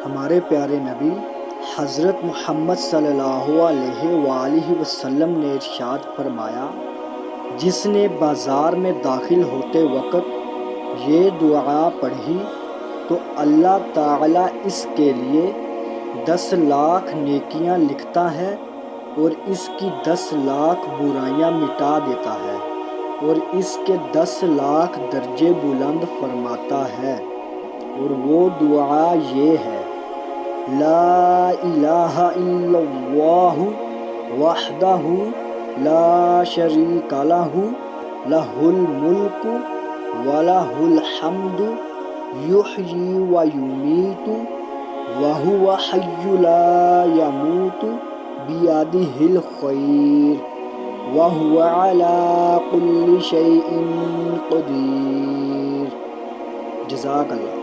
ہمارے پیارے نبی حضرت محمد صلی اللہ علیہ وآلہ وسلم نے ارشاد فرمایا، جس نے بازار میں داخل ہوتے وقت یہ دعا پڑھی تو اللہ تعالیٰ اس کے لیے 10 لاکھ نیکیاں لکھتا ہے اور اس کی 10 لاکھ برائیاں مٹا دیتا ہے اور اس کے 10 لاکھ درجے بلند فرماتا ہے۔ اور وہ دعا یہ ہے، لا الہ الا اللہ وحدہ لا شریک لہ لہ الملک ولہ الحمد یحیی ویمیت وہو حی لا یموت بیدہ الخیر وہو علی کل شیء قدیر۔ جزاک اللہ۔